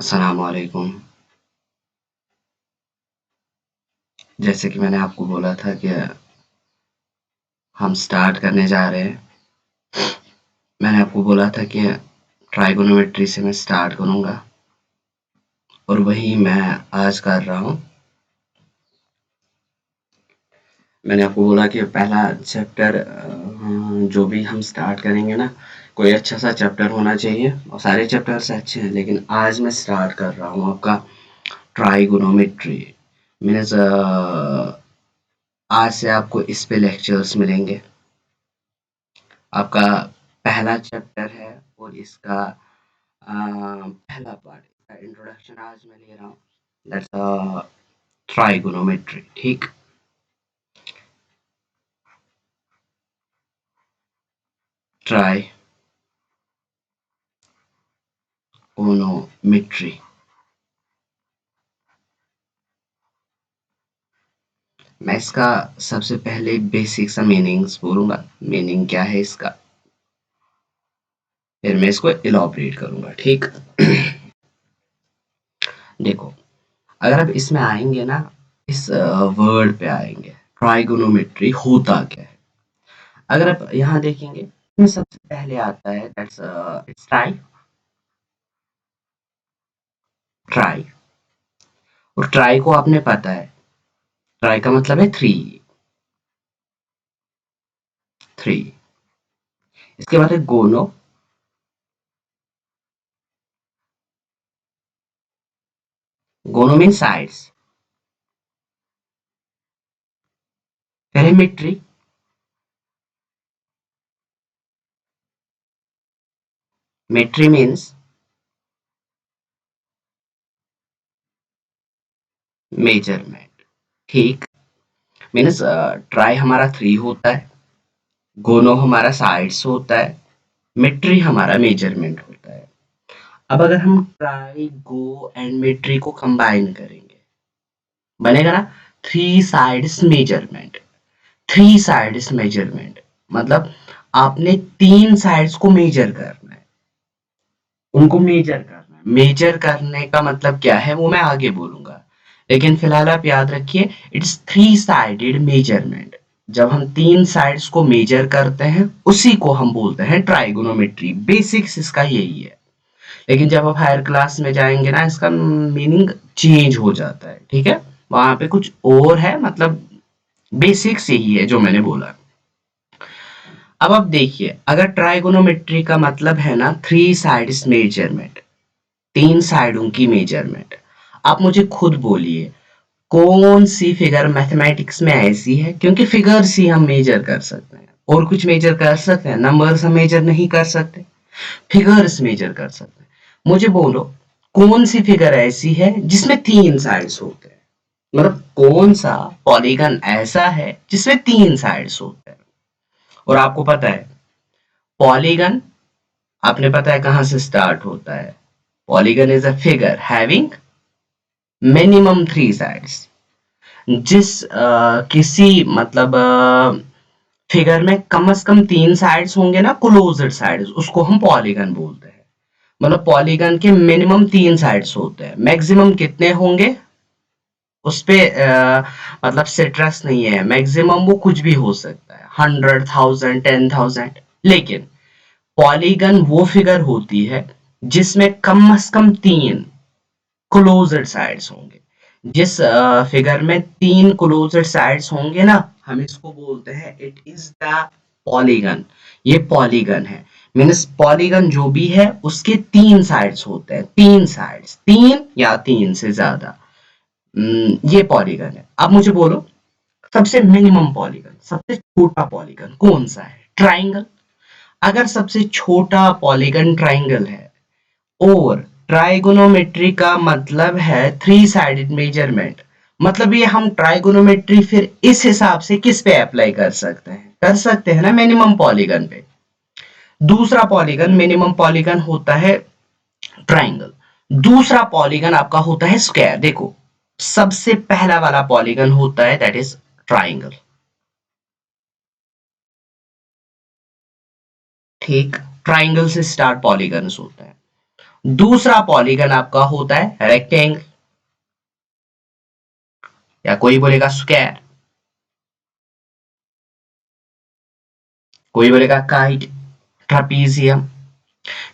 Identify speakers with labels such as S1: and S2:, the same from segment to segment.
S1: अस्सलाम वालेकुम। जैसे कि मैंने आपको बोला था कि हम स्टार्ट करने जा रहे हैं। मैंने आपको बोला था कि ट्राइगोनोमेट्री से मैं स्टार्ट करूँगा और वही मैं आज कर रहा हूँ। मैंने आपको बोला कि पहला चैप्टर जो भी हम स्टार्ट करेंगे ना, कोई अच्छा सा चैप्टर होना चाहिए और सारे चैप्टर्स अच्छे हैं, लेकिन आज मैं स्टार्ट कर रहा हूँ आपका ट्राइगोनोमेट्री। मीन्स आज से आपको इस पे लेक्चर्स मिलेंगे। आपका पहला चैप्टर है और इसका पहला पार्ट, इसका इंट्रोडक्शन आज मैं ले रहा हूँ। That's trigonometry. ठीक, ट्राइगोनोमेट्री। मैं इसका सबसे पहले बेसिक सा मीनिंग्स बोलूंगा, मीनिंग क्या है इसका, फिर मैं इसको इलॉबरेट करूंगा। ठीक देखो, अगर आप इसमें आएंगे ना, इस वर्ड पे आएंगे, ट्राइगोनोमेट्री होता क्या है। अगर आप यहाँ देखेंगे, इसमें सबसे पहले आता है दैट्स इट्स ट्राई। ट्राई, और ट्राई को आपने पता है, ट्राई का मतलब है थ्री। थ्री, इसके बाद है गोनो। गोनो मीन साइड्स। फिर है मिट्री। मिट्री मीन्स मेजरमेंट। ठीक, मीन्स ट्राई हमारा थ्री होता है, गोनो हमारा साइड्स होता है, मिट्री हमारा मेजरमेंट होता है। अब अगर हम ट्राई, गो एंड मिट्री को कंबाइन करेंगे, बनेगा ना three sides measurement. Three sides measurement मतलब आपने तीन साइड्स को मेजर करना है, उनको मेजर करना है। मेजर करने का मतलब क्या है वो मैं आगे बोलूंगा, लेकिन फिलहाल आप याद रखिए, इट्स थ्री साइडेड मेजरमेंट। जब हम तीन साइड्स को मेजर करते हैं उसी को हम बोलते हैं ट्राइगोनोमेट्री। बेसिक्स इसका यही है, लेकिन जब आप हायर क्लास में जाएंगे ना, इसका मीनिंग चेंज हो जाता है। ठीक है, वहां पे कुछ और है, मतलब बेसिक्स यही है जो मैंने बोला। अब आप देखिए, अगर ट्राइगोनोमेट्री का मतलब है ना थ्री साइड्स मेजरमेंट, तीन साइडों की मेजरमेंट, आप मुझे खुद बोलिए कौन सी फिगर मैथमेटिक्स में ऐसी है, क्योंकि फिगर्स ही हम मेजर कर सकते हैं, और कुछ मेजर कर सकते हैं, नंबर्स हम मेजर नहीं कर सकते, फिगर्स मेजर कर सकते हैं। मुझे बोलो कौन सी फिगर ऐसी है जिसमें तीन साइड्स होते हैं, मतलब कौन सा पॉलीगन ऐसा है जिसमें तीन साइड्स होते हैं। और आपको पता है पॉलीगन, आपने पता है कहां से स्टार्ट होता है। Polygon is a figure having minimum three sides. जिस किसी मतलब फिगर में कम से कम तीन साइड्स होंगे ना, क्लोज्ड साइड्स, उसको हम पॉलीगन बोलते हैं। मतलब पॉलीगन के मिनिमम तीन साइड्स होते हैं, मैक्सिमम कितने होंगे उस पे मतलब सिट्रस नहीं है, मैक्सिमम वो कुछ भी हो सकता है, 100,000 10,000। लेकिन पॉलीगन वो फिगर होती है जिसमें कम से कम तीन क्लोज्ड साइड्स होंगे। जिस फिगर में तीन क्लोज्ड साइड्स होंगे ना, हम इसको बोलते हैं इट इज द पॉलीगन। ये पॉलीगन है। मीन्स पॉलीगन जो भी है उसके तीन साइड्स होते हैं, तीन साइड्स, तीन या तीन से ज्यादा। ये पॉलीगन है। अब मुझे बोलो सबसे मिनिमम पॉलीगन, सबसे छोटा पॉलीगन कौन सा है। ट्राइंगल। अगर सबसे छोटा पॉलीगन ट्राइंगल है, और ट्राइगोनोमेट्री का मतलब है थ्री साइडेड मेजरमेंट, मतलब ये हम ट्राइगोनोमेट्री फिर इस हिसाब से किस पे अप्लाई कर सकते हैं, कर सकते हैं ना मिनिमम पॉलीगन पे। दूसरा पॉलीगन, मिनिमम पॉलीगन होता है ट्राइंगल। दूसरा पॉलीगन आपका होता है स्क्वायर। देखो, सबसे पहला वाला पॉलीगन होता है दैट इज ट्राइंगल। ठीक, ट्राइंगल से स्टार्ट पॉलीगन्स होता है। दूसरा पॉलीगन आपका होता है रेक्टेंगल, या कोई बोलेगा स्क्वायर, कोई बोलेगा काइट, ट्रापीजियम।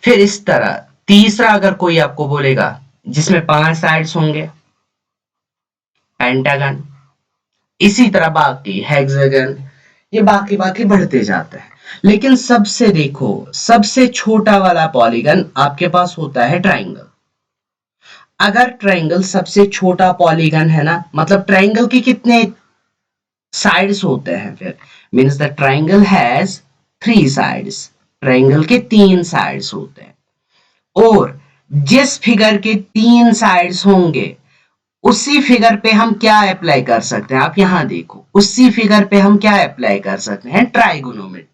S1: फिर इस तरह तीसरा अगर कोई आपको बोलेगा जिसमें 5 साइड्स होंगे, पेंटागन। इसी तरह बाकी हेक्सागन, ये बाकी बाकी बढ़ते जाते हैं। लेकिन सबसे देखो, सबसे छोटा वाला पॉलीगन आपके पास होता है ट्राइंगल। अगर ट्राइंगल सबसे छोटा पॉलीगन है ना, मतलब ट्राइंगल के कितने साइड्स होते हैं फिर, means the triangle has 3 sides, triangle के 3 साइड्स होते हैं। और जिस फिगर के 3 साइड्स होंगे उसी फिगर पे हम क्या अप्लाई कर सकते हैं, आप यहां देखो, उसी फिगर पे हम क्या अप्लाई कर सकते हैं, ट्राइगोनोमेट्री।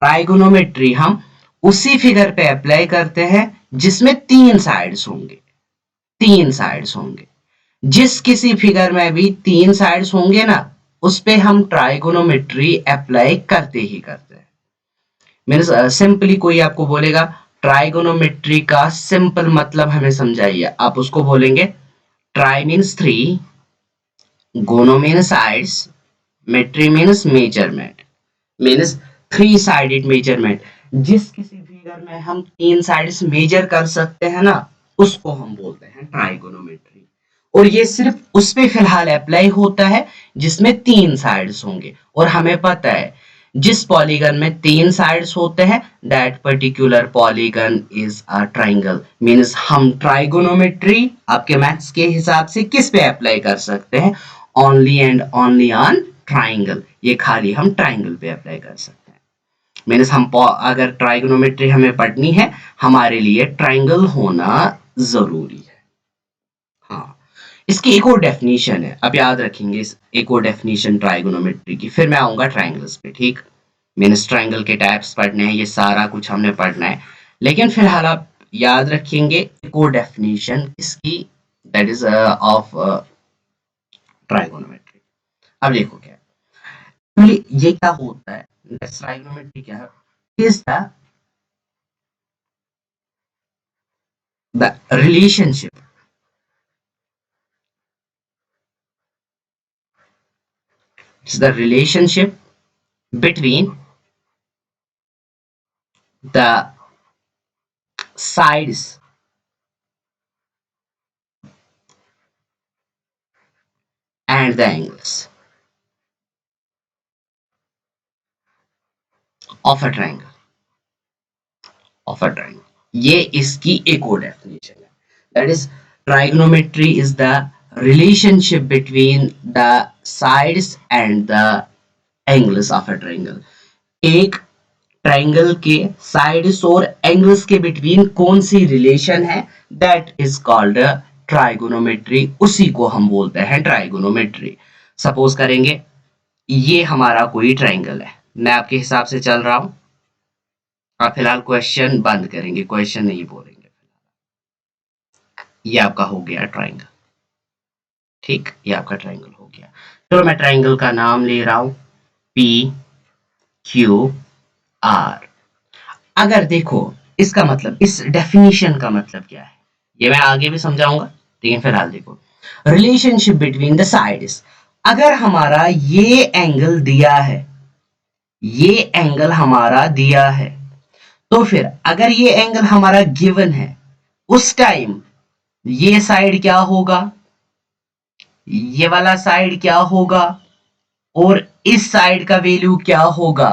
S1: ट्राइगोनोमेट्री हम उसी फिगर पे अप्लाई करते हैं जिसमें 3 साइड्स होंगे, 3 साइड्स होंगे। जिस किसी फिगर में भी 3 साइड्स होंगे ना, उस पे हम ट्राइगोनोमेट्री अप्लाई करते ही करते हैं। मीन्स सिंपली कोई आपको बोलेगा ट्राइगोनोमेट्री का सिंपल मतलब हमें समझाइए, आप उसको बोलेंगे try means 3, gono means sides, metry means measurement, means 3 sided measurement. जिस किसी फिगर में हम 3 साइड्स मेजर कर सकते हैं ना, उसको हम बोलते हैं ट्राइगोनोमेट्री। और ये सिर्फ उस पे फिलहाल अप्लाई होता है जिसमें 3 साइड्स होंगे। और हमें पता है जिस पॉलीगन में 3 साइड्स होते हैं, that particular polygon is a triangle. Means हम ट्राइगोनोमेट्री आपके मैथ्स के हिसाब से किस पे अप्लाई कर सकते हैं, only and only on triangle. ये खाली हम ट्राइंगल पे अप्लाई कर सकते हैं। मीन्स हम अगर ट्राइगोनोमेट्री हमें पढ़नी है, हमारे लिए ट्राइंगल होना जरूरी है। हाँ, इसकी एक और डेफिनेशन है, अब याद रखेंगे इस एक और डेफिनेशन ट्राइगोनोमेट्री की, फिर मैं आऊंगा ट्राइंगल्स पे। ठीक, मीन्स ट्राइंगल के टाइप्स पढ़ने हैं, ये सारा कुछ हमने पढ़ना है। लेकिन फिलहाल आप याद रखेंगे एक और डेफिनेशन इसकी, दैट इज ऑफ ट्राइगोनोमेट्री। अब देखो क्या है, ये क्या होता है, ट्राइगोनोमेट्री क्या है, is the relationship, it's the relationship between the sides and the angles of a triangle, of a triangle। ये इसकी एक और डेफिनेशन है, that is trigonometry is the relationship between the sides and the angles of a triangle. एक triangle के sides और angles के between कौन सी रिलेशन है, दैट इज कॉल्ड ट्राइगोनोमेट्री। उसी को हम बोलते हैं ट्राइगोनोमेट्री। सपोज करेंगे ये हमारा कोई ट्राइंगल है, मैं आपके हिसाब से चल रहा हूं, आप फिलहाल क्वेश्चन बंद करेंगे, क्वेश्चन नहीं बोलेंगे। ये आपका हो गया ट्राइंगल। ठीक, ये आपका ट्राइंगल हो गया। चलो मैं ट्राइंगल का नाम ले रहा हूं, पी क्यू आर। अगर देखो इसका मतलब, इस डेफिनेशन का मतलब क्या है, ये मैं आगे भी समझाऊंगा, लेकिन फिलहाल देखो रिलेशनशिप बिटवीन द साइड्स। अगर हमारा ये एंगल दिया है, ये एंगल हमारा दिया है, तो फिर अगर ये एंगल हमारा गिवन है, उस टाइम ये साइड क्या होगा, ये वाला साइड क्या होगा, और इस साइड का वैल्यू क्या होगा।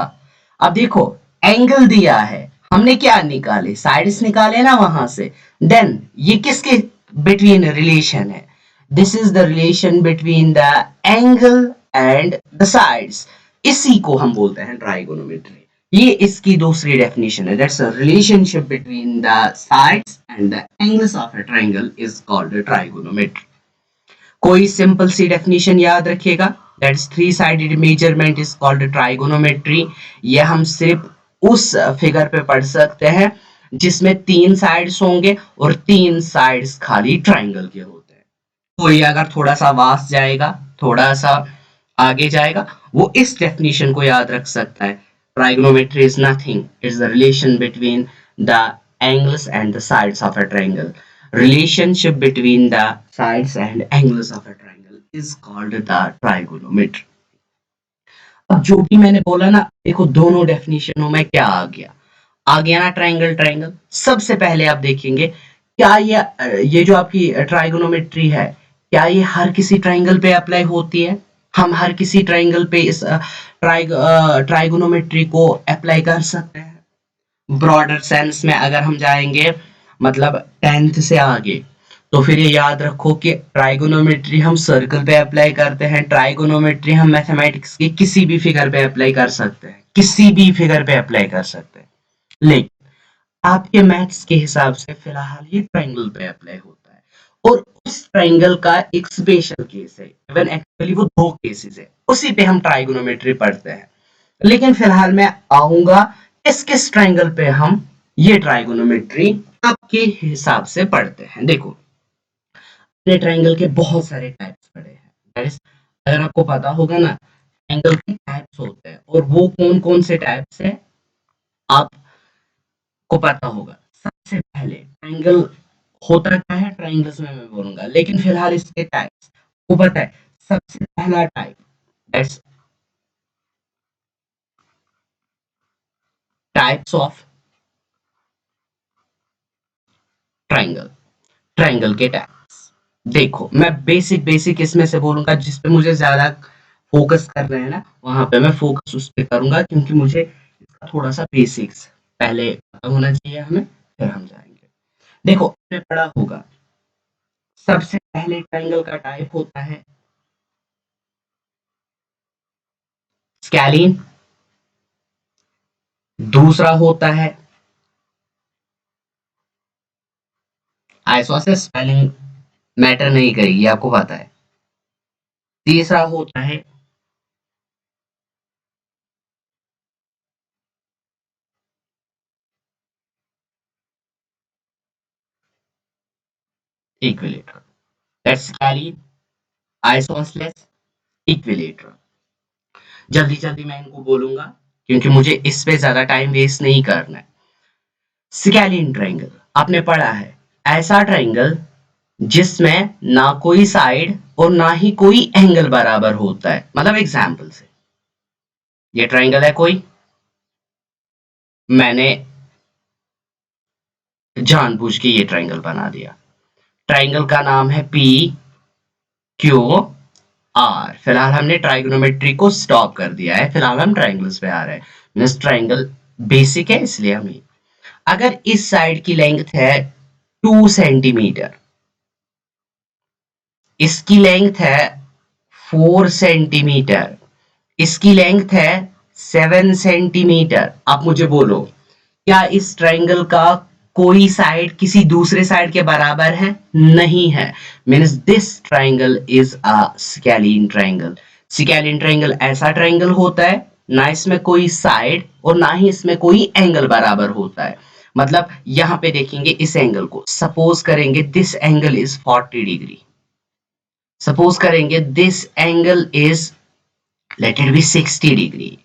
S1: अब देखो एंगल दिया है, हमने क्या निकाले, साइड्स निकाले ना वहां से, देन ये किसके बिटवीन रिलेशन है, this is the relation between the angle and the sides. इसी को हम बोलते हैं ट्राइगोनोमेट्री। ये इसकी दूसरी डेफिनेशन है, that's a relationship between the sides and the angles of a triangle is called trigonometry. कोई सिंपल सी डेफिनेशन याद रखिएगा, that's three sided measurement is called trigonometry. ये हम सिर्फ उस फिगर पे पढ़ सकते हैं जिसमें 3 साइड्स होंगे और 3 साइड्स खाली ट्राइंगल के होते हैं। कोई अगर थोड़ा सा वास्ट जाएगा, थोड़ा सा आगे जाएगा, वो इस डेफिनेशन को याद रख सकता है, trigonometry is nothing, it's the relation between the angles and the sides of a triangle. Relationship between the sides and angles of a triangle is called the trigonometry. अब जो भी मैंने बोला ना, देखो दोनों डेफिनेशनों में क्या आ गया ना, ट्रायंगल ट्रायंगल। सबसे पहले आप देखेंगे क्या ये जो आपकी ट्राइगोनोमेट्री है, क्या ये हर किसी ट्रायंगल पे अप्लाई होती है? हम हर किसी ट्रायंगल पे इस ट्राइगोनोमेट्री को अप्लाई कर सकते हैं। ब्रॉडर सेंस में अगर हम जाएंगे, मतलब 10th से आगे, तो फिर ये याद रखो कि ट्राइगोनोमेट्री हम सर्कल पे अप्लाई करते हैं, ट्राइगोनोमेट्री हम मैथमेटिक्स की किसी भी फिगर पे अप्लाई कर सकते हैं, किसी भी फिगर पे अप्लाई कर सकते हैं। लेकिन आपके मैथ्स के हिसाब से फिलहाल ये ट्रायंगल पे अप्लाई होता है, और उस ट्रायंगल का एक स्पेशल केस है, इवन एक्चुअली वो दो केसेस है, उसी पे हम ट्राइगोनोमेट्री पढ़ते हैं। लेकिन फिलहाल मैं आऊंगा किस किस ट्रायंगल पे हम ये ट्राइगोनोमेट्री आपके हिसाब से पढ़ते हैं। देखो, अपने ट्रायंगल के बहुत सारे टाइप्स पढ़े हैं। That is, अगर आपको पता होगा ना, ट्रायंगल के टाइप्स होते हैं, और वो कौन कौन से टाइप्स है आपको पता होगा। सबसे पहले ट्रायंगल होता क्या है, ट्रायंगल्स में मैं बोलूंगा, लेकिन फिलहाल इसके टाइप्स को पता है। सबसे पहला type, that's types of triangle. Triangle के टाइप्स, देखो मैं बेसिक बेसिक इसमें से बोलूंगा, जिस पे मुझे ज्यादा फोकस कर रहे हैं ना, वहां पे मैं फोकस उस पे करूंगा, क्योंकि मुझे इसका थोड़ा सा बेसिक्स पहले पता होना चाहिए हमें, फिर हम जाएंगे। देखो, आपने पढ़ा होगा, सबसे पहले ट्रायंगल का टाइप होता है स्केलिन, दूसरा होता है आइसोसेलेस, स्पेलिंग मैटर नहीं करेगी, आपको पता है। तीसरा होता है equilateral, that's scalene, isosceles, equilateral. जल्दी जल्दी मैं इनको बोलूंगा, क्योंकि मुझे इस पे ज्यादा टाइम वेस्ट नहीं करना है। स्केलिन ट्रायंगल आपने पढ़ा है, ऐसा ट्रायंगल जिसमें ना कोई साइड और ना ही कोई एंगल बराबर होता है। मतलब एग्जाम्पल से, ये ट्रायंगल है कोई, मैंने जानबूझ के ये ट्रायंगल बना दिया। ट्रायंगल का नाम है पी क्यू आर। फिलहाल हमने ट्राइगोनोमेट्री को स्टॉप कर दिया है, फिलहाल हम ट्रायंगल्स पे आ रहे हैं। मींस ट्रायंगल बेसिक है, इसलिए हम, अगर इस साइड की लेंथ है 2 सेंटीमीटर, इसकी लेंथ है 4 सेंटीमीटर, इसकी लेंथ है 7 सेंटीमीटर, आप मुझे बोलो क्या इस ट्रायंगल का कोई साइड किसी दूसरे साइड के बराबर है? नहीं है। Means this triangle is a scalene triangle. Scalene triangle ऐसा ट्रायंगल होता है, ना इसमें कोई साइड और ना ही इसमें कोई एंगल बराबर होता है। मतलब यहां पे देखेंगे इस एंगल को, सपोज करेंगे this angle is 40 degree, suppose करेंगे this angle is, let it be 60 degree.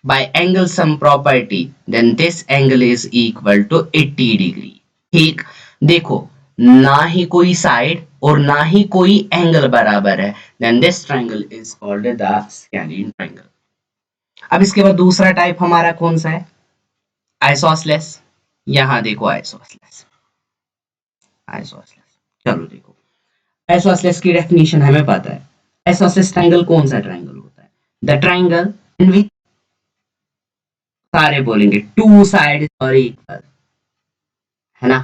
S1: by angle sum property then this angle is equal to 80 degree. ठीक, देखो, ना ही कोई साइड और ना ही कोई एंगल बराबर है, then this triangle is called the scalene triangle। अब इसके बाद दूसरा टाइप हमारा कौन सा है? आइसोसेलेस। यहां देखो आइसोसेलेस, आइसोसेलेस, चलो देखो, आइसोसेलेस की डेफिनेशन हमें पता है। आइसोसेलेस ट्रायंगल कौन सा ट्रायंगल होता है? द ट्रायंगल इन विच, सारे बोलेंगे टू साइड्स आर इक्वल, है ना?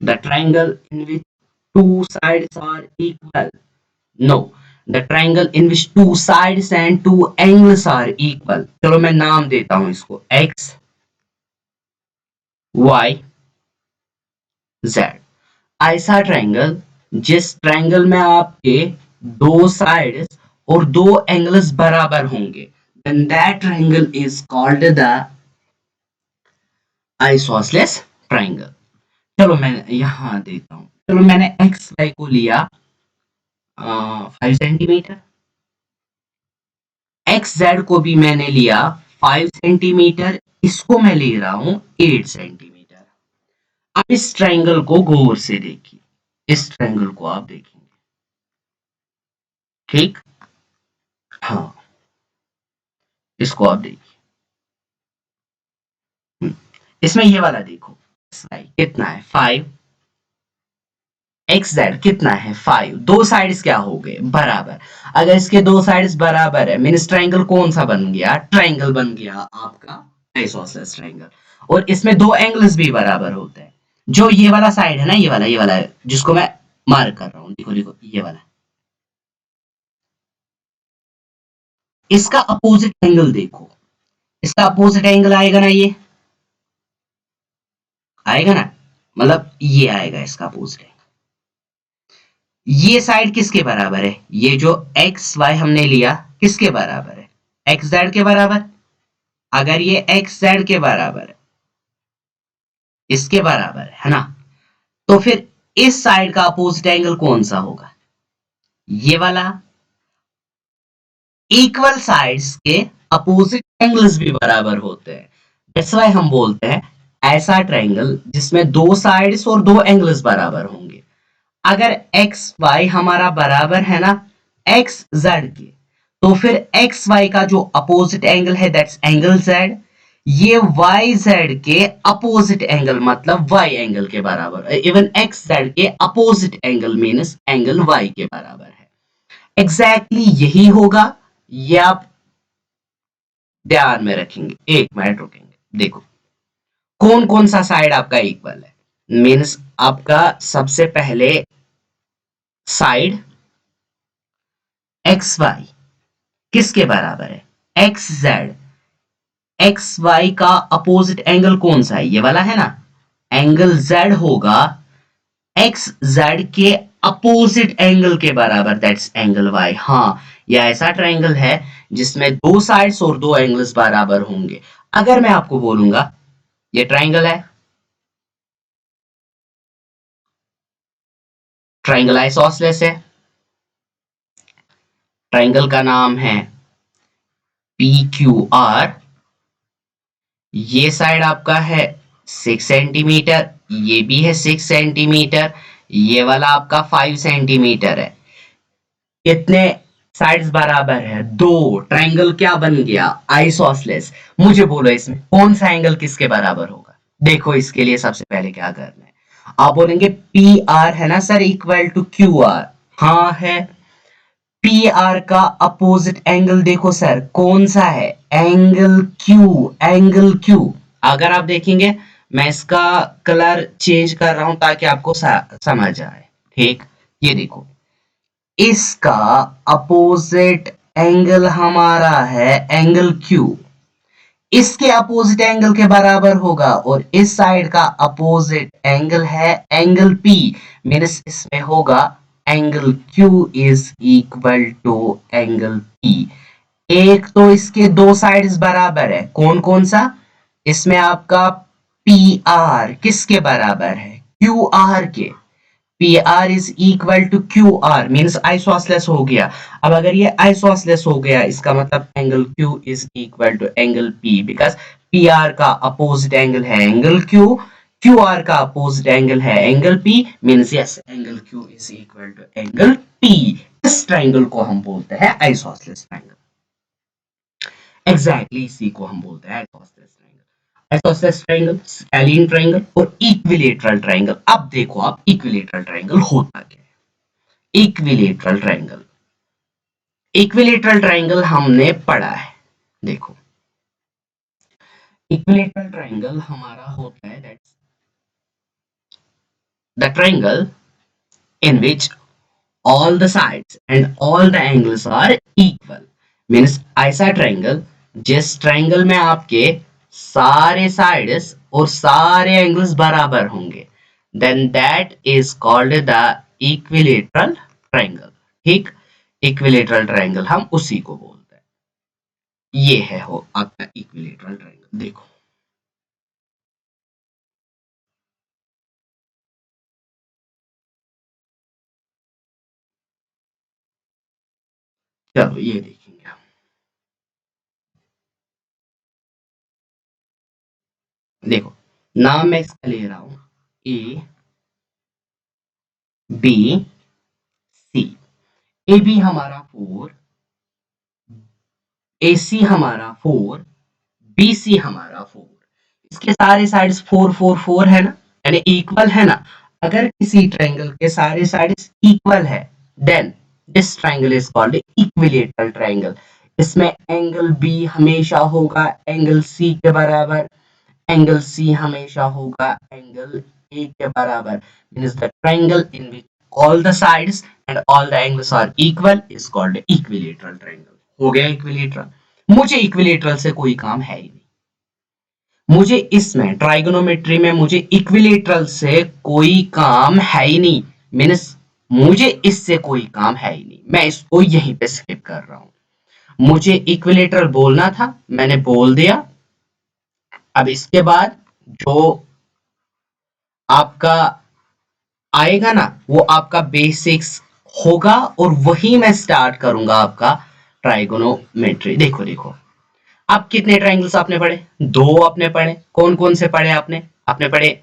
S1: The triangle in which two sides are equal. No, the triangle in which two sides and two angles are equal. चलो मैं नाम देता हूं इसको, x y z। ऐसा ट्रायंगल जिस ट्रायंगल में आपके दो साइड्स और दो एंगल्स बराबर होंगे, then that triangle is called the isosceles triangle। चलो मैं यहां देता हूं, चलो मैंने एक्स वाई को लिया 5 सेंटीमीटर, एक्स जेड को भी मैंने लिया 5 सेंटीमीटर, इसको मैं ले रहा हूं 8 सेंटीमीटर। अब इस ट्रायंगल को गौर से देखिए, इस ट्रायंगल को आप देखेंगे, ठीक, हाँ, इसको आप देखिए। इसमें ये वाला देखो, कितना है 5, एक्स जेड कितना है 5, दो साइड्स क्या हो गए बराबर। अगर इसके दो साइड्स बराबर है मीन्स ट्रायंगल कौन सा बन गया, ट्रायंगल बन गया आपका आइसोसेलेस ट्रायंगल। और इसमें दो एंगल्स भी बराबर होते हैं। जो ये वाला साइड है ना, ये वाला है जिसको मैं मार्क कर रहा हूँ, देखो देखो ये वाला, इसका अपोजिट एंगल देखो, इसका अपोजिट एंगल आएगा ना, ये आएगा ना, मतलब ये आएगा इसका अपोजिट। ये साइड किसके बराबर है, ये जो एक्स वाई हमने लिया किसके बराबर है, एक्स जेड के बराबर। अगर ये एक्स जेड के बराबर है, इसके बराबर है ना, तो फिर इस साइड का अपोजिट एंगल कौन सा होगा, ये वाला। इक्वल साइड्स के अपोजिट एंगल्स भी बराबर होते हैं, दैट्स व्हाई हम बोलते हैं ऐसा ट्रायंगल जिसमें दो साइड्स और दो एंगल्स बराबर होंगे। अगर एक्स वाई हमारा बराबर है ना एक्स जेड के, तो फिर एक्स वाई का जो अपोजिट एंगल है दैट्स एंगल जेड, ये वाई जेड के अपोजिट एंगल मतलब वाई एंगल के बराबर, इवन एक्स जेड के opposite angle means angle Y के बराबर है। एग्जैक्टली यही होगा, ये आप ध्यान में रखेंगे, एक मिनट रुकेंगे, देखो कौन कौन सा साइड आपका इक्वल है, मीन्स आपका सबसे पहले साइड एक्स वाई किसके बराबर है, एक्स जेड। एक्स वाई का अपोजिट एंगल कौन सा है, ये वाला है ना, एंगल जेड होगा एक्स जेड के अपोजिट एंगल के बराबर दैट्स एंगल वाई। हाँ, यह ऐसा ट्रायंगल है जिसमें दो साइड्स और दो एंगल्स बराबर होंगे। अगर मैं आपको बोलूंगा ये ट्रायंगल है, ट्रायंगल आइसोसेलेस है, ट्रायंगल का नाम है पी क्यू आर, ये साइड आपका है 6 सेंटीमीटर, ये भी है 6 सेंटीमीटर, ये वाला आपका 5 सेंटीमीटर है। कितने साइड्स बराबर है, दो, ट्रायंगल क्या बन गया आइसोसेलेस। मुझे बोलो इसमें कौन सा एंगल किसके बराबर होगा। देखो इसके लिए सबसे पहले क्या करना है, आप बोलेंगे पी आर है ना sir equal to Q R, हाँ है। पी आर का अपोजिट एंगल देखो सर कौन सा है, एंगल क्यू, एंगल क्यू। अगर आप देखेंगे मैं इसका कलर चेंज कर रहा हूं ताकि आपको समझ आए, ठीक, ये देखो इसका अपोजिट एंगल हमारा है एंगल क्यू, इसके अपोजिट एंगल के बराबर होगा, और इस साइड का अपोजिट एंगल है एंगल पी, मीन्स इसमें होगा angle Q is equal to angle P. एक तो इसके दो साइड्स बराबर है, कौन कौन सा, इसमें आपका पी आर किसके बराबर है, क्यू आर के। P R is equal to Q R means isosceles हो गया। अब अगर ये आइसोसेलेस हो गया इसका मतलब angle Q is equal to angle P, because P R का अपोजिट एंगल है एंगल क्यू, क्यू आर का अपोजिट एंगल है angle P, means yes angle Q is equal to angle P. इस ट्राइंगल को हम बोलते हैं आइसोसेलेस ट्राइंगल। एग्जैक्टली इसी को हम बोलते हैं isosceles triangle. Isosceles triangle, scalene triangle और इक्विलेटरल ट्राइंगल। अब देखो आप इक्विलेटरल ट्राइंगल होता क्या है। इक्विलेटरल ट्राइंगल, इक्विलेटरल ट्राइंगल हमने पढ़ा है, देखो इक्विलेटरल ट्राइंगल हमारा होता है that's the triangle in which all the sides and all the angles are equal, means ऐसा ट्राइंगल जिस ट्राइंगल में आपके सारे साइड्स और सारे एंगल्स बराबर होंगे, then that is called the equilateral triangle. ठीक, इक्विलेटरल ट्राइंगल हम उसी को बोलते हैं। ये है हो आपका इक्विलेटरल ट्राइंगल, देखो चलो ये देखेंगे हम। देखो नाम मैं इसका ले रहा हूं A B C. A B हमारा 4, ए सी हमारा 4, बी सी हमारा 4। इसके सारे साइड्स 4 4 4 है ना, यानी इक्वल है ना। अगर किसी ट्रायंगल के सारे साइड्स इक्वल है, then this triangle is called equilateral triangle. इसमें एंगल बी हमेशा होगा एंगल सी के बराबर, एंगल सी हमेशा होगा एंगल ए के बराबर। Means the triangle in which all the sides and all the angles are equal is called equilateral triangle। हो गया इक्विलेटरल। मुझे इक्विलेटरल से कोई काम है ही नहीं। मुझे इसमें ट्राइगोनोमेट्री में मुझे इक्विलेटरल से कोई काम है ही नहीं। मीन्स मुझे इससे कोई काम है ही नहीं, मैं इसको यहीं पे स्किप कर रहा हूं। मुझे इक्विलेटरल बोलना था, मैंने बोल दिया। अब इसके बाद जो आपका आएगा ना, वो आपका बेसिक्स होगा और वही मैं स्टार्ट करूंगा आपका ट्राइगोनोमेट्री। देखो देखो, आप कितने ट्राइंगल्स आपने पढ़े? दो आपने पढ़े। कौन कौन से पढ़े आपने? आपने पढ़े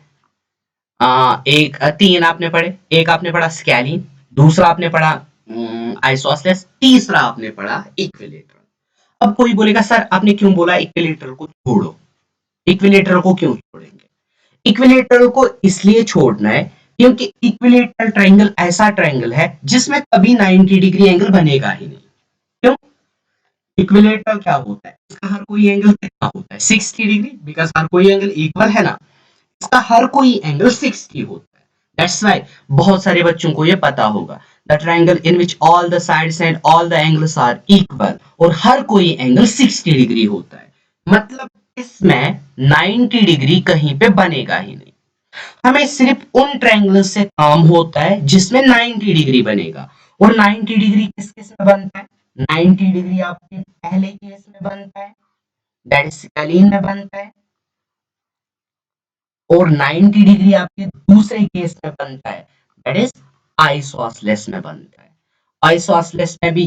S1: तीन आपने पढ़े। एक आपने पढ़ा स्केलिन, दूसरा आपने पढ़ा आइसोसेलेस, तीसरा आपने पढ़ा इक्विलेटरल। अब कोई बोलेगा सर आपने क्यों बोला इक्विलेटरल को छोड़ो? इक्विलेटरल को क्यों छोड़ेंगे? इक्विलेटरल को इसलिए छोड़ना है क्योंकि इक्विलेटरल ट्रायंगल ऐसा ट्रायंगल है जिसमें कभी 90 डिग्री एंगल बनेगा ही नहीं। क्यों? इक्विलेटरल क्या होता है? इसका हर कोई एंगल कितना होता है? 60 डिग्री, बिकॉज हर कोई एंगल इक्वल है ना। इसका हर कोई एंगल 60 होता है। दैट्स व्हाई बहुत सारे बच्चों को ये पता होगा the triangle in which all the sides and all the angles are equal, और हर कोई एंगल 60 डिग्री होता है। मतलब इसमें 90 डिग्री कहीं पे बनेगा ही नहीं। हमें सिर्फ उन ट्रायंगल से काम होता है जिसमें 90 डिग्री बनेगा। और 90 डिग्री किस किस में बनता है? 90 डिग्री आपके पहले केस में बनता है, दैट इज स्केलिन में बनता है। और 90 डिग्री आपके दूसरे केस में बनता है, दैट इज आइसोसेलेस में बनता है। आइसोसेलेस में भी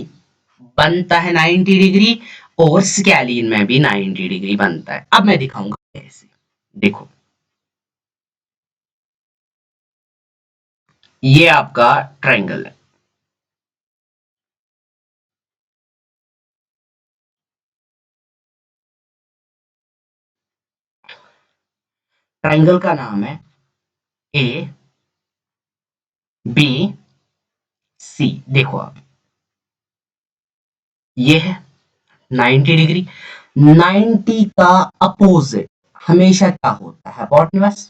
S1: बनता है 90 डिग्री, और स्केलिन में भी 90 डिग्री बनता है। अब मैं दिखाऊंगा कैसे। देखो, ये आपका ट्रायंगल है। ट्रायंगल का नाम है ए बी सी। देखो आप, ये है 90 डिग्री। 90 का अपोजिट हमेशा क्या होता है? हाइपोटेन्यूज।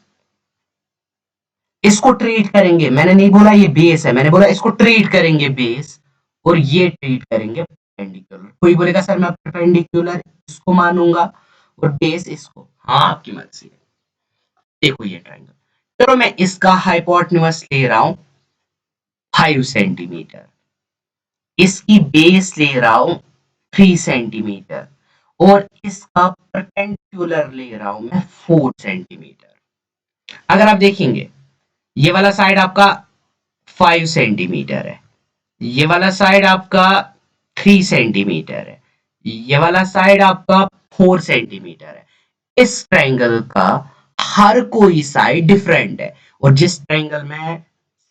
S1: इसको ट्रीट करेंगे, मैंने नहीं बोला ये बेस है, मैंने बोला इसको ट्रीट करेंगे बेस, और ये ट्रीट करेंगे परपेंडिकुलर। कोई बोलेगा सर मैं परपेंडिकुलर इसको मानूंगा और बेस इसको। हाँ, आपकी मर्जी है। देखो ये ट्रायंगल, चलो मैं इसका हाइपोटेन्यूज ले रहा हूं 5 सेंटीमीटर, इसकी बेस ले रहा हूं 3 सेंटीमीटर, और इसका परपेंडिकुलर ले रहा हूं मैं 4 सेंटीमीटर। अगर आप देखेंगे, ये वाला साइड आपका 5 सेंटीमीटर है, ये वाला साइड आपका 3 सेंटीमीटर है, ये वाला साइड आपका 4 सेंटीमीटर है। इस ट्रायंगल का हर कोई साइड डिफरेंट है, और जिस ट्रायंगल में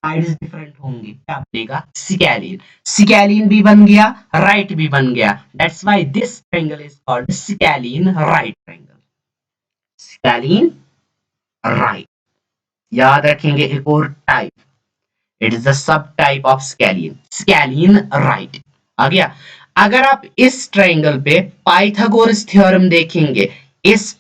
S1: साइड्स डिफरेंट होंगे क्या बनेगा? स्केलिन। स्केलिन भी बन गया, राइट भी बन गया। That's why this triangle is called scalene right triangle. Scalene right. याद रखेंगे एक और type, it is the sub type of scalene, scalene right. आ गया। अगर आप इस ट्रायंगल पे पाइथागोरस थ्योरम देखेंगे, इस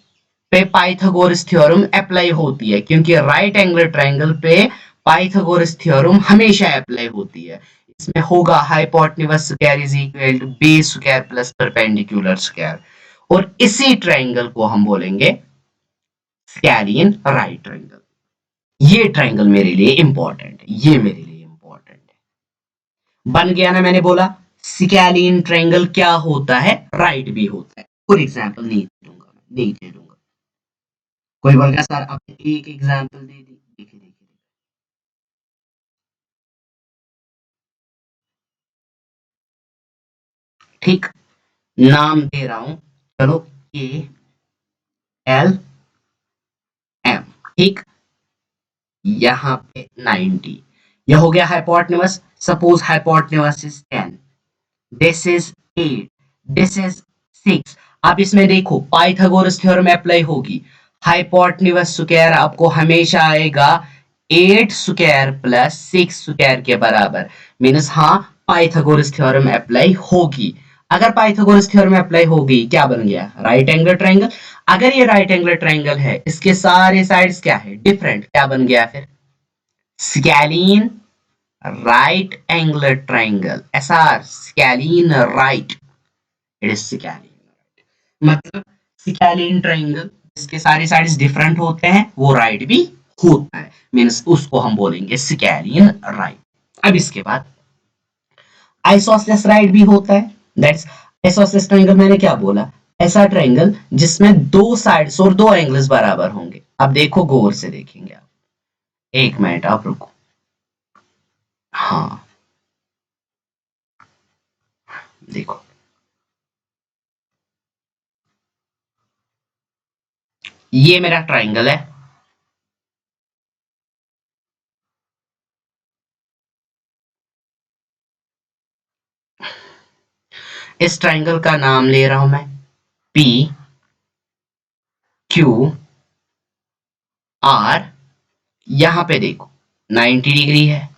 S1: पे पाइथागोरस थ्योरम अप्लाई होती है, क्योंकि राइट एंगल ट्रायंगल पे पाइथागोरस थ्योरम हमेशा अप्लाई होती है। इसमें होगा hypotenuse square is equal to base square plus perpendicular square, और इसी ट्रायंगल को हम बोलेंगे स्केलियन राइट ट्रायंगल। ये ट्रायंगल मेरे लिए इंपॉर्टेंट है, ये मेरे लिए इंपॉर्टेंट है। बन गया ना, मैंने बोला स्केलियन ट्रायंगल क्या होता है? राइट भी होता है। फॉर एग्जांपल नहीं दूंगा, नहीं दे दूंगा। कोई बोलेगा सर आपने एक एग्जांपल दे दी। देखिए देखिए, ठीक, नाम दे रहा हूं, चलो ए, एल, एम। ठीक, यहाँ पे 90। यह हो गया hypotenuse. Suppose hypotenuse is 10, this is 8, this is 6। आप इसमें देखो पाइथागोरस थ्योरम अप्लाई होगी। हाइपोटेन्यूज स्क्वायर आपको हमेशा आएगा 8 स्क्वायर प्लस 6 स्क्वायर के बराबर। मीन्स हाँ, पाइथागोरस थ्योरम अप्लाई होगी। अगर पाइथागोरस थ्योरम अप्लाई होगी, क्या बन गया? Right angle triangle. अगर ये राइट एंगल ट्रायंगल है, इसके सारे साइड्स क्या है? डिफरेंट। क्या बन गया फिर? Scalene right angular triangle. SR scalene right, it is scalene. मतलब स्केलीन ट्रायंगल इसके सारे साइड्स डिफरेंट होते हैं, वो राइट भी होता है, मींस उसको हम बोलेंगे स्केलीन राइट। अब इसके बाद आइसोसेलेस राइट भी होता है। That's isosceles triangle. मैंने क्या बोला? ऐसा ट्रायंगल जिसमें दो साइड्स और दो एंगल्स बराबर होंगे। अब देखो, गौर से देखेंगे आप। एक मिनट आप रुको। हाँ, देखो ये मेरा ट्रायंगल है। इस ट्रायंगल का नाम ले रहा हूं मैं पी क्यू आर। यहां पे देखो 90 डिग्री है।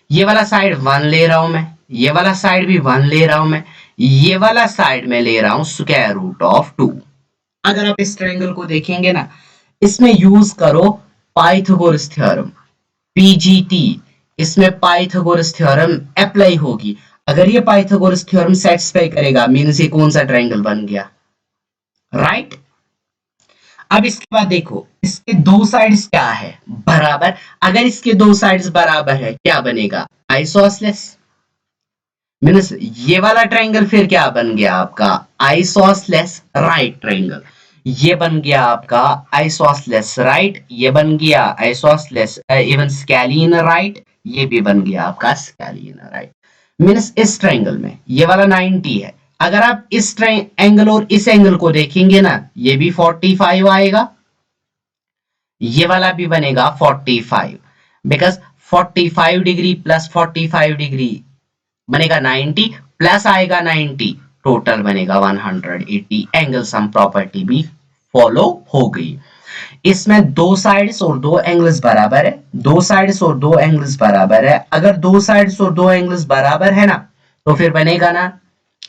S1: ये वाला साइड 1 ले रहा हूं मैं, ये वाला साइड भी 1 ले रहा हूं मैं, ये वाला साइड में ले रहा हूं स्क्वायर रूट ऑफ 2। अगर आप इस ट्रायंगल को देखेंगे ना, इसमें यूज करो पाइथागोरस थ्योरम, पीजीटी। इसमें पाइथागोरस थ्योरम अप्लाई होगी। अगर ये पाइथागोरस थ्योरम सेटिस्फाई करेगा, मींस ये कौन सा ट्रायंगल बन गया? राइट। अब इसके बाद देखो, इसके दो साइड्स क्या है? बराबर। अगर इसके दो साइड्स बराबर है, क्या बनेगा? आइसोसेलेस। मीन्स ये वाला ट्रायंगल फिर क्या बन गया आपका? Isosceles right triangle. ये बन गया आपका आइसोसेलेस राइट, ये बन गया आइसोसेलेस इवन स्केलीन राइट, ये भी बन गया आपका स्केलीन राइट। मीन्स इस ट्रायंगल में ये वाला 90 है। अगर आप इस एंगल और इस एंगल को देखेंगे ना, ये भी 45 आएगा, ये वाला भी बनेगा 45। बिकॉज 45 डिग्री प्लस 45 डिग्री बनेगा 90, प्लस आएगा 90, टोटल बनेगा 180। एंगल सम प्रॉपर्टी भी फॉलो हो गई। इसमें दो साइड्स और दो एंगल्स बराबर है, दो साइड्स और दो एंगल्स बराबर है। अगर दो साइड्स और दो एंगल्स बराबर है ना, तो फिर बनेगा ना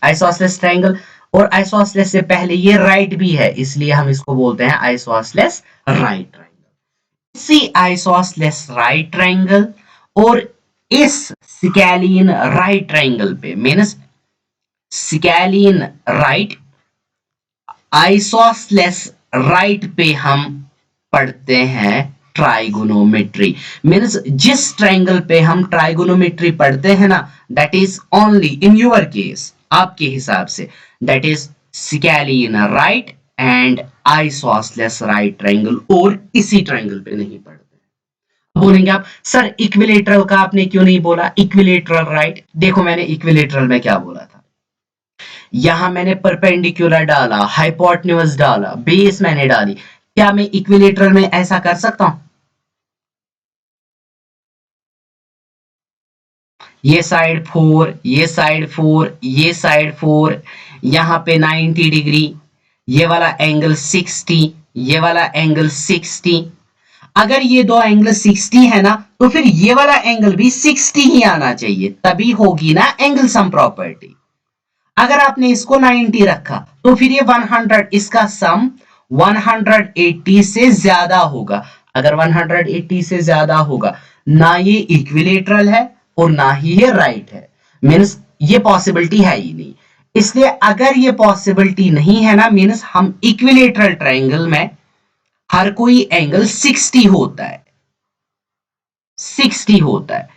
S1: आइसोसेलेस ट्रायंगल। और आइसोसेलेस से पहले ये राइट भी है, इसलिए हम इसको बोलते हैं आइसोसेलेस राइट ट्रायंगल। इसी आइसोसेलेस राइट ट्रायंगल और इस स्केलीन राइट ट्रायंगल पे, means scalene right isosceles right पे हम पढ़ते हैं ट्राइगोनोमेट्री। मींस जिस ट्रायंगल पे हम ट्राइगोनोमेट्री पढ़ते हैं ना, that is only in your case, आपके हिसाब से, that is scalene right and isosceles right triangle, और इसी ट्रायंगल पे नहीं पढ़ते। बोलेंगे आप, सर इक्विलेटरल का आपने क्यों नहीं बोला? इक्विलेटरल राइट, देखो मैंने इक्विलेटरल में क्या बोला था। यहां मैंने परपेंडिकुलर डाला, हाइपोटेन्यूज डाला, बेस मैंने डाली। क्या मैं इक्विलेटरल में ऐसा कर सकता हूं? ये साइड 4, ये साइड 4, ये साइड 4, यहां पे 90 डिग्री, ये वाला एंगल 60, ये वाला एंगल 60। अगर ये दो एंगल 60 है ना, तो फिर ये वाला एंगल भी 60 ही आना चाहिए, तभी होगी ना एंगल सम प्रॉपर्टी। अगर आपने इसको 90 रखा, तो फिर ये 100, इसका सम 180 से ज्यादा होगा। अगर 180 से ज्यादा होगा, ना ये इक्विलेटरल है और ना ही ये राइट है, मीन्स ये पॉसिबिलिटी है ही नहीं। इसलिए अगर ये पॉसिबिलिटी नहीं है ना, मीन्स हम इक्विलेटरल ट्रायंगल में हर कोई एंगल 60 होता है, 60 होता है।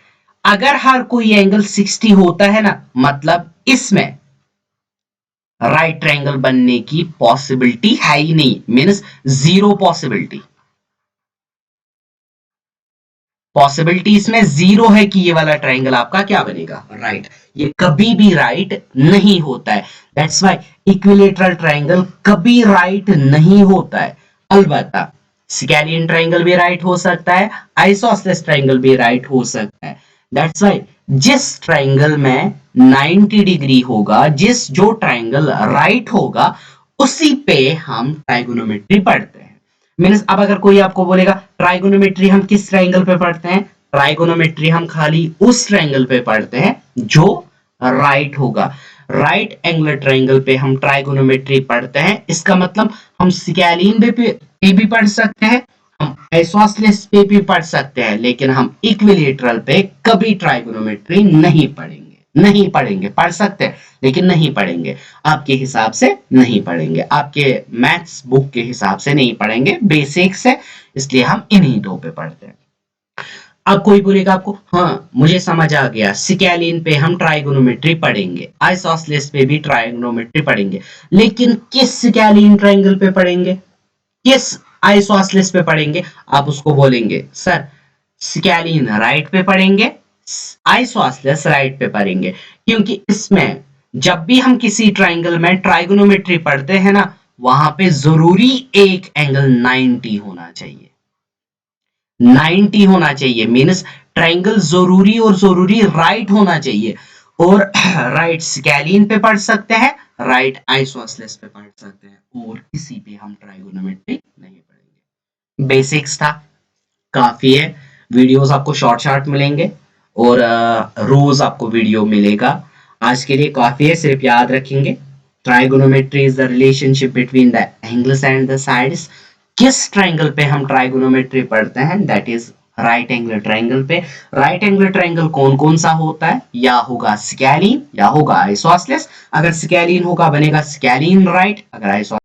S1: अगर हर कोई एंगल 60 होता है ना, मतलब इसमें राइट ट्रायंगल बनने की पॉसिबिलिटी है ही नहीं, मींस जीरो पॉसिबिलिटी। पॉसिबिलिटी इसमें जीरो है कि ये वाला ट्रायंगल आपका क्या बनेगा? राइट। ये कभी भी राइट नहीं होता है। दैट्स व्हाई इक्विलेटरल ट्रायंगल कभी राइट नहीं होता है। अलबत्ता स्केलियन ट्रायंगल भी राइट हो सकता है, आइसोसेलेस ट्रायंगल भी राइट हो सकता है। दैट्स वाई जिस ट्रायंगल में 90 डिग्री होगा, जो ट्रायंगल राइट होगा, उसी पे हम ट्राइगोनोमेट्री पढ़ते हैं। मीन्स अब अगर कोई आपको बोलेगा ट्राइगोनोमेट्री हम किस ट्रायंगल पे पढ़ते हैं, ट्राइगोनोमेट्री हम खाली उस ट्रायंगल पे पढ़ते हैं जो राइट होगा। राइट एंगुलर ट्रायंगल पे हम ट्राइगोनोमेट्री पढ़ते हैं। इसका मतलब हम स्केलियन पे भी पढ़ सकते हैं, हम आइसोसेलेस पे भी पढ़ सकते हैं, लेकिन हम इक्विलेटरल पे कभी ट्राइगोनोमेट्री नहीं पढ़ेंगे। नहीं पढ़ेंगे, पढ़ सकते हैं लेकिन नहीं पढ़ेंगे, आपके हिसाब से नहीं पढ़ेंगे, आपके मैथ्स बुक के हिसाब से नहीं पढ़ेंगे, बेसिक्स है इसलिए हम इन्हीं दो पे पढ़ते हैं। अब कोई बोलेगा आपको हाँ मुझे समझ आ गया, स्केलियन पे हम ट्राइगोनोमेट्री पढ़ेंगे, आइसोसेलेस पे भी ट्राइगोनोमेट्री पढ़ेंगे, लेकिन किस स्केलियन ट्रायंगल पे पढ़ेंगे, किस आइसोसेलेस पे पढ़ेंगे? आप उसको बोलेंगे सर स्केलियन राइट पे पढ़ेंगे, आइसोसेलेस राइट पे पढ़ेंगे, क्योंकि इसमें जब भी हम किसी ट्रायंगल में ट्राइगोनोमेट्री पढ़ते हैं ना, वहां पे जरूरी एक एंगल 90 होना चाहिए, 90 होना चाहिए। मीन्स ट्रायंगल जरूरी और जरूरी राइट होना चाहिए। और राइट स्केलियन पे पढ़ सकते हैं, राइट आइसोसेलेस पे पढ़ सकते हैं, और किसी पे हम ट्राइगोनोमेट्री नहीं पढ़ेंगे। बेसिक्स था, काफी है। वीडियोस आपको शॉर्ट शॉर्ट मिलेंगे और रोज आपको वीडियो मिलेगा। आज के लिए काफी है, सिर्फ याद रखेंगे trigonometry is the relationship between the angles and the sides. किस ट्रायंगल पे हम ट्राइगोनोमेट्री पढ़ते हैं, that is right angular triangle पे। राइट एंगुलर ट्रायंगल कौन कौन सा होता है, या होगा स्केलियन या होगा आइसोसेलेस। अगर स्केलियन होगा बनेगा स्केलियन राइट, अगर आइसोसेलेस